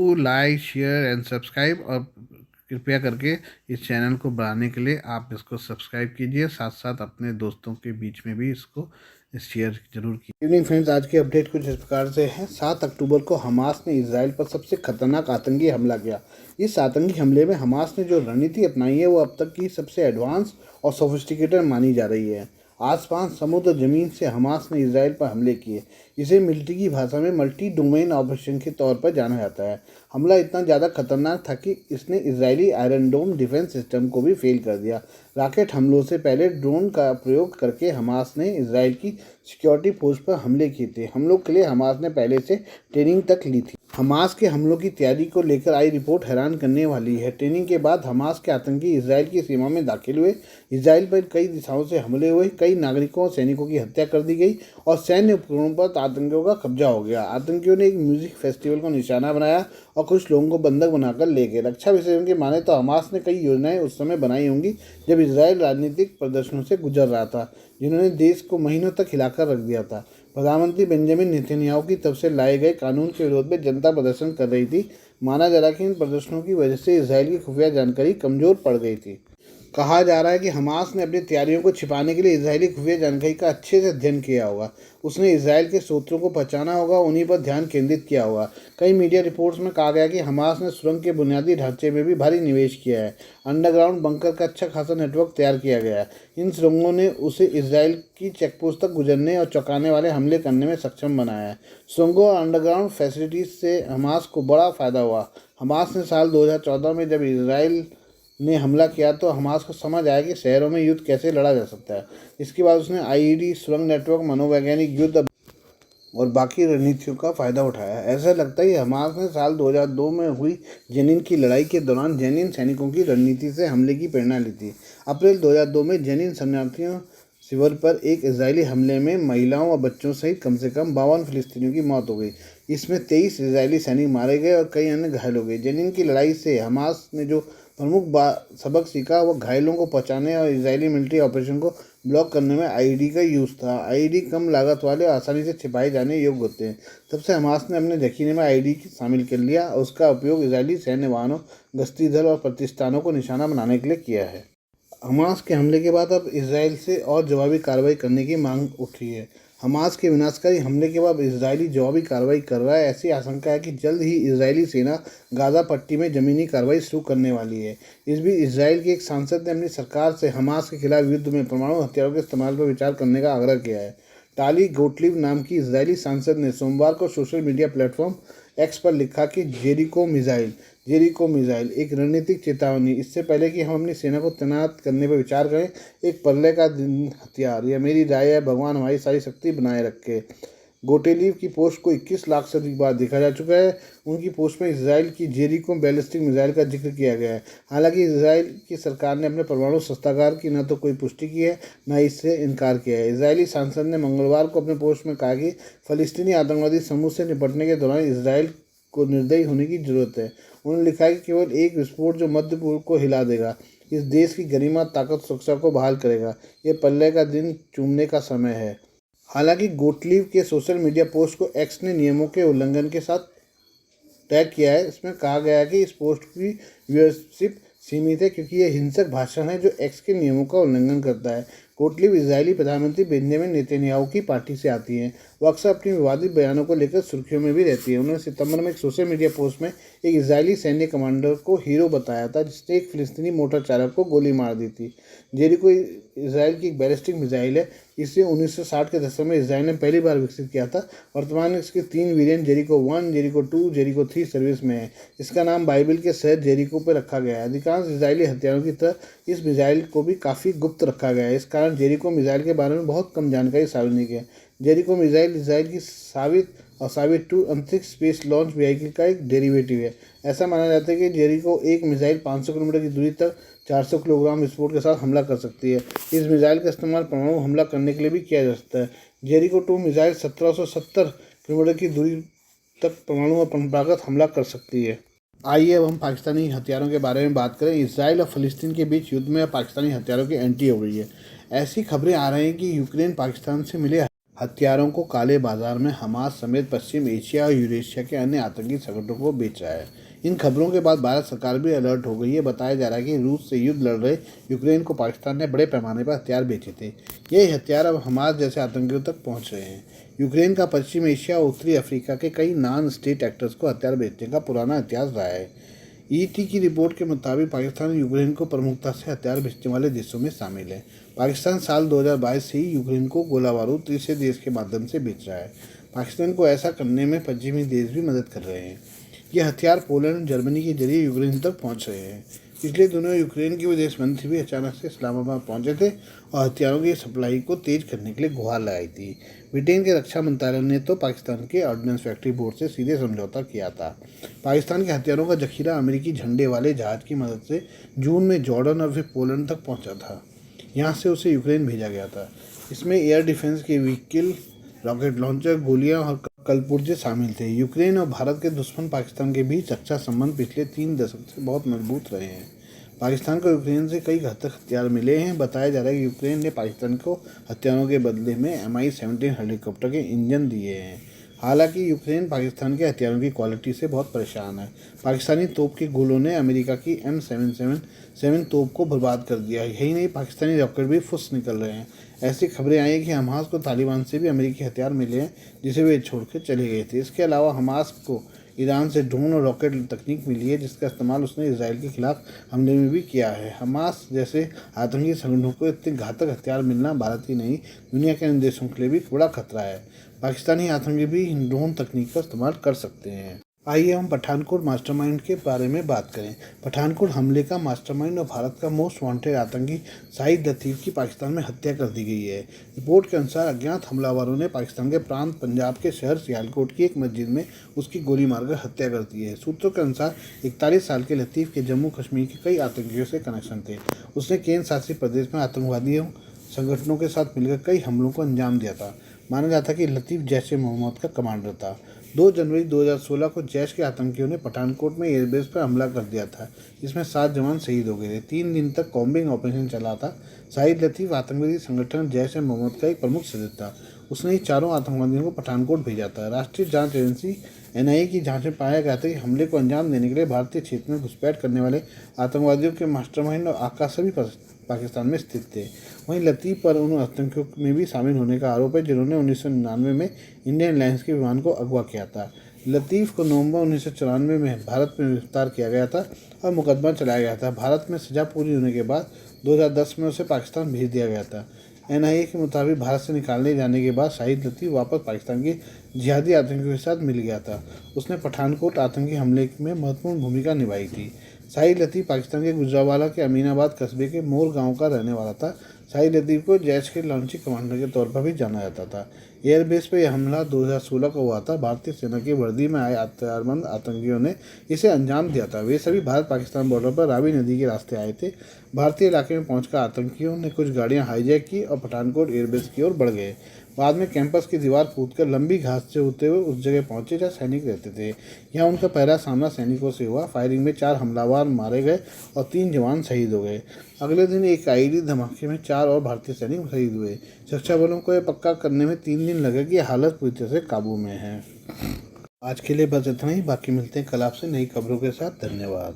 Do like share and subscribe, और कृपया करके इस चैनल को बढ़ाने के लिए आप इसको सब्सक्राइब कीजिए, साथ साथ अपने दोस्तों के बीच में भी इसको शेयर जरूर कीजिए। इवनिंग फ्रेंड्स, आज की अपडेट कुछ इस प्रकार से है। 7 अक्टूबर को हमास ने इसराइल पर सबसे खतरनाक आतंकी हमला किया। इस आतंकी हमले में हमास ने जो रणनीति अपनाई है वो अब तक की सबसे एडवांस और सोफिस्टिकेटेड मानी जा रही है। आसपास समुद्र जमीन से हमास ने इसराइल पर हमले किए। इसे मिलिट्री की भाषा में मल्टी डोमेन ऑपरेशन के तौर पर जाना जाता है। हमला इतना ज़्यादा खतरनाक था कि इसने इजरायली आयरन डोम डिफेंस सिस्टम को भी फेल कर दिया। रॉकेट हमलों से पहले ड्रोन का प्रयोग करके हमास ने इसराइल की सिक्योरिटी फोर्स पर हमले किए थे। हमलों के लिए हमास ने पहले से ट्रेनिंग तक ली थी। हमास के हमलों की तैयारी को लेकर आई रिपोर्ट हैरान करने वाली है। ट्रेनिंग के बाद हमास के आतंकी इसराइल की सीमा में दाखिल हुए। इसराइल पर कई दिशाओं से हमले हुए, कई नागरिकों और सैनिकों की हत्या कर दी गई और सैन्य उपकरणों पर आतंकियों का कब्जा हो गया। आतंकियों ने एक म्यूजिक फेस्टिवल को निशाना बनाया और कुछ लोगों को बंधक बनाकर ले गए। रक्षा विशेषज्ञों की माने तो हमास ने कई योजनाएं उस समय बनाई होंगी जब इसराइल राजनीतिक प्रदर्शनों से गुजर रहा था, जिन्होंने देश को महीनों तक हिलाकर रख दिया था। प्रधानमंत्री बेंजामिन नेतन्याहू की तरफ से लाए गए कानून के विरोध में जनता प्रदर्शन कर रही थी। माना जा रहा है कि इन प्रदर्शनों की वजह से इसराइल की खुफिया जानकारी कमजोर पड़ गई थी। कहा जा रहा है कि हमास ने अपनी तैयारियों को छिपाने के लिए इजरायली खुफिया जानकारी का अच्छे से अध्ययन किया होगा। उसने इसराइल के स्रोतों को पहचाना होगा, उन्हीं पर ध्यान केंद्रित किया होगा। कई मीडिया रिपोर्ट्स में कहा गया कि हमास ने सुरंग के बुनियादी ढांचे में भी भारी निवेश किया है। अंडरग्राउंड बंकर का अच्छा खासा नेटवर्क तैयार किया गया है। इन सुरंगों ने उसे इसराइल की चेकपोस्ट तक गुजरने और चौंकाने वाले हमले करने में सक्षम बनाया है। सुरंगों और अंडरग्राउंड फैसिलिटीज से हमास को बड़ा फायदा हुआ। हमास ने साल 2014 में जब इसराइल ने हमला किया तो हमास को समझ आया कि शहरों में युद्ध कैसे लड़ा जा सकता है। इसके बाद उसने आईईडी, सुरंग नेटवर्क, मनोवैज्ञानिक युद्ध और बाकी रणनीतियों का फायदा उठाया। ऐसा लगता है कि हमास ने साल 2002 में हुई जेनिन की लड़ाई के दौरान जेनिन सैनिकों की रणनीति से हमले की प्रेरणा ली थी। अप्रैल 2002 में जेनिन शरणार्थियों शिविर पर एक इजरायली हमले में महिलाओं और बच्चों सहित कम से कम 52 फिलिस्तीनियों की मौत हो गई। इसमें 23 इजरायली सैनिक मारे गए और कई अन्य घायल हो गए। जेनिन की लड़ाई से हमास ने जो प्रमुख सबक सीखा वह घायलों को पहुंचाने और इजरायली मिलिट्री ऑपरेशन को ब्लॉक करने में आईईडी का यूज़ था। आईईडी कम लागत वाले और आसानी से छिपाए जाने योग्य होते हैं। तब से हमास ने अपने जखीरे में आईईडी शामिल कर लिया और उसका उपयोग इजरायली सैन्य वाहनों, गश्ती दल और प्रतिष्ठानों को निशाना बनाने के लिए किया है। हमास के हमले के बाद अब इसराइल से और जवाबी कार्रवाई करने की मांग उठी है। हमास के विनाशकारी हमले के बाद इसराइली जवाबी कार्रवाई कर रहा है। ऐसी आशंका है कि जल्द ही इजरायली सेना गाज़ा पट्टी में ज़मीनी कार्रवाई शुरू करने वाली है। इस बीच इसराइल के एक सांसद ने अपनी सरकार से हमास के खिलाफ युद्ध में परमाणु हथियारों के इस्तेमाल पर विचार करने का आग्रह किया है। टाली गोटलीब नाम की इजरायली सांसद ने सोमवार को सोशल मीडिया प्लेटफॉर्म एक्स पर लिखा कि जेरिको मिसाइल एक रणनीतिक चेतावनी। इससे पहले कि हम अपनी सेना को तैनात करने पर विचार करें, एक पल्ले का हथियार, यह मेरी राय है, भगवान हमारी सारी शक्ति बनाए रखे। गोटेलीव की पोस्ट को 21 लाख से अधिक बार देखा जा चुका है। उनकी पोस्ट में इसराइल की जेरिको बैलिस्टिक मिसाइल का जिक्र किया गया है। हालांकि इसराइल की सरकार ने अपने परमाणु शस्त्रागार की न तो कोई पुष्टि की है न इससे इनकार किया है। इसराइली सांसद ने मंगलवार को अपने पोस्ट में कहा कि फ़लस्तीनी आतंकवादी समूह से निपटने के दौरान इसराइल को निर्दयी होने की जरूरत है। उन्होंने लिखा है कि केवल एक विस्फोट जो मध्य पूर्व को हिला देगा, इस देश की गरिमा, ताकत, सुरक्षा को बहाल करेगा। ये पल्ले का दिन चूमने का समय है। हालांकि गोटलीव के सोशल मीडिया पोस्ट को एक्स ने नियमों के उल्लंघन के साथ टैग किया है। इसमें कहा गया है कि इस पोस्ट की व्यूअरशिप सीमित है क्योंकि यह हिंसक भाषण है जो एक्स के नियमों का उल्लंघन करता है। गोटलीब इजरायली प्रधानमंत्री बेंजामिन नेतन्याहू की पार्टी से आती हैं। वो अक्सर अपनी विवादित बयानों को लेकर सुर्खियों में भी रहती है। उन्होंने सितंबर में एक सोशल मीडिया पोस्ट में एक इजरायली सैन्य कमांडर को हीरो बताया था जिसने एक फिलिस्तीनी मोटर चालक को गोली मार दी थी। जेरिको इसराइल की एक बैलिस्टिक मिसाइल है। इसे 1960 के दशक में इसराइल ने पहली बार विकसित किया था। वर्तमान में इसके 3 variant Jericho 1, Jericho 2, Jericho 3 service में है। इसका नाम बाइबल के शहर जेरिको पर रखा गया है। अधिकांश इजरायली हथियारों की तरह इस मिसाइल को भी काफ़ी गुप्त रखा गया है। इस कारण जेरिको मिसाइल के बारे में बहुत कम जानकारी सार्वजनिक है। जेरिको मिसाइल इसराइल की सावित 2 अंतरिक्ष स्पेस लॉन्च व्हीकल का एक डेरिवेटिव है। ऐसा माना जाता है कि जेरिको एक मिसाइल 500 किलोमीटर की दूरी तक 400 किलोग्राम विस्फोट के साथ हमला कर सकती है। इस मिसाइल का इस्तेमाल परमाणु हमला करने के लिए भी किया जा सकता है। जेरिको 2 मिसाइल 1770 किलोमीटर की दूरी तक परमाणु और परंपरागत हमला कर सकती है। आइए अब हम पाकिस्तानी हथियारों के बारे में बात करें। इसराइल और फ़लस्तीन के बीच युद्ध में पाकिस्तानी हथियारों की एंट्री हो गई है। ऐसी खबरें आ रही हैं कि यूक्रेन पाकिस्तान से मिले हथियारों को काले बाजार में हमास समेत पश्चिम एशिया और यूरेशिया के अन्य आतंकी संगठनों को बेच रहा है। इन खबरों के बाद भारत सरकार भी अलर्ट हो गई है। बताया जा रहा है कि रूस से युद्ध लड़ रहे यूक्रेन को पाकिस्तान ने बड़े पैमाने पर हथियार बेचे थे। यही हथियार अब हमास जैसे आतंकियों तक पहुंच रहे हैं। यूक्रेन का पश्चिम एशिया और उत्तरी अफ्रीका के कई नॉन स्टेट एक्टर्स को हथियार बेचने का पुराना इतिहास रहा है। ईटी की रिपोर्ट के मुताबिक पाकिस्तान यूक्रेन को प्रमुखता से हथियार बेचने वाले देशों में शामिल है। पाकिस्तान साल 2022 से ही यूक्रेन को गोला बारूद तीसरे देश के माध्यम से बेच रहा है। पाकिस्तान को ऐसा करने में पश्चिमी देश भी मदद कर रहे हैं। ये हथियार पोलैंड और जर्मनी के जरिए यूक्रेन तक पहुंच रहे हैं। पिछले दिनों यूक्रेन के विदेश मंत्री भी अचानक से इस्लामाबाद पहुंचे थे और हथियारों की सप्लाई को तेज करने के लिए गुहार लगाई थी। ब्रिटेन के रक्षा मंत्रालय ने तो पाकिस्तान के ऑर्डिनेंस फैक्ट्री बोर्ड से सीधे समझौता किया था। पाकिस्तान के हथियारों का जखीरा अमेरिकी झंडे वाले जहाज की मदद से जून में जॉर्डन और फिर पोलैंड तक पहुंचा था। यहाँ से उसे यूक्रेन भेजा गया था। इसमें एयर डिफेंस के व्हीकल, रॉकेट लॉन्चर, गोलियां और कलपुर्जे शामिल थे। यूक्रेन और भारत के दुश्मन पाकिस्तान के बीच रक्षा संबंध पिछले 3 दशक से बहुत मजबूत रहे हैं। पाकिस्तान को यूक्रेन से कई घातक हथियार मिले हैं। बताया जा रहा है कि यूक्रेन ने पाकिस्तान को हथियारों के बदले में MI-17 हेलीकॉप्टर के इंजन दिए हैं। हालांकि यूक्रेन पाकिस्तान के हथियारों की क्वालिटी से बहुत परेशान है। पाकिस्तानी तोप के गोलों ने अमेरिका की M777 तोप को बर्बाद कर दिया है। यही नहीं, पाकिस्तानी रॉकेट भी फुस निकल रहे हैं। ऐसी खबरें आई हैं कि हमास को तालिबान से भी अमेरिकी हथियार मिले हैं जिसे वे छोड़ कर चले गए थे। इसके अलावा हमास को ईरान से ड्रोन और रॉकेट तकनीक मिली है जिसका इस्तेमाल उसने इसराइल के खिलाफ हमले में भी किया है। हमास जैसे आतंकी संगठनों को इतने घातक हथियार मिलना भारत ही नहीं, दुनिया के अन्य देशों के लिए भी बड़ा खतरा है। पाकिस्तानी आतंकी भी इन ड्रोन तकनीक का इस्तेमाल कर सकते हैं। आइए हम पठानकोट मास्टरमाइंड के बारे में बात करें। पठानकोट हमले का मास्टरमाइंड और भारत का मोस्ट वांटेड आतंकी शाहिद लतीफ़ की पाकिस्तान में हत्या कर दी गई है। रिपोर्ट के अनुसार अज्ञात हमलावरों ने पाकिस्तान के प्रांत पंजाब के शहर सियालकोट की एक मस्जिद में उसकी गोली मारकर हत्या कर दी है। सूत्रों के अनुसार 41 साल के लतीफ़ के जम्मू कश्मीर के कई आतंकियों से कनेक्शन थे। उसने केंद्र शासित प्रदेश में आतंकवादियों संगठनों के साथ मिलकर कई हमलों को अंजाम दिया था। माना जाता है कि लतीफ़ जैश ए मोहम्मद का कमांडर था। 2 जनवरी 2016 को जैश के आतंकियों ने पठानकोट में एयरबेस पर हमला कर दिया था, जिसमें 7 जवान शहीद हो गए थे। 3 दिन तक कॉम्बिंग ऑपरेशन चला था। शाहिद लतीफ़ आतंकवादी संगठन जैश ए मोहम्मद का एक प्रमुख सदस्य था। उसने ही चारों आतंकवादियों को पठानकोट भेजा था। राष्ट्रीय जांच एजेंसी NIA की जांच में पाया गया था कि हमले को अंजाम देने के लिए भारतीय क्षेत्र में घुसपैठ करने वाले आतंकवादियों के मास्टरमाइंड और आका सभी पाकिस्तान में स्थित थे। वहीं लतीफ़ पर उन आतंकियों में भी शामिल होने का आरोप है जिन्होंने 1999 में इंडियन एयरलाइंस के विमान को अगवा किया था। लतीफ़ को नवंबर 1994 में भारत में गिरफ्तार किया गया था और मुकदमा चलाया गया था। भारत में सजा पूरी होने के बाद 2010 में उसे पाकिस्तान भेज दिया गया था। NIA के मुताबिक भारत से निकालने जाने के बाद शाहिद लतीफ़ वापस पाकिस्तान के जिहादी आतंकियों के साथ मिल गया था। उसने पठानकोट आतंकी हमले में महत्वपूर्ण भूमिका निभाई थी। शाहिद लतीफ़ पाकिस्तान के गुजरांवाला के अमीनाबाद कस्बे के मोर गांव का रहने वाला था। शाहिद लतीफ़ को जैश के लॉन्चिंग कमांडर के तौर पर भी जाना जाता था। एयरबेस पर यह हमला 2016 को हुआ था। भारतीय सेना की वर्दी में आए हथियारबंद आतंकियों ने इसे अंजाम दिया था। वे सभी भारत पाकिस्तान बॉर्डर पर रावी नदी के रास्ते आए थे। भारतीय इलाके में पहुंचकर आतंकियों ने कुछ गाड़ियां हाईजैक की और पठानकोट एयरबेस की ओर बढ़ गए। बाद में कैंपस की दीवार कूदकर लंबी घास से होते हुए उस जगह पहुंचे जहाँ सैनिक रहते थे। यहाँ उनका पहला सामना सैनिकों से हुआ। फायरिंग में 4 हमलावर मारे गए और 3 जवान शहीद हो गए। अगले दिन एक IED धमाके में 4 और भारतीय सैनिक शहीद हुए। सुरक्षा बलों को यह पक्का करने में 3 दिन लगे कि हालत पूरी तरह से काबू में है। आज के लिए बस इतना ही। बाकी मिलते हैं कल आपसे नई खबरों के साथ। धन्यवाद।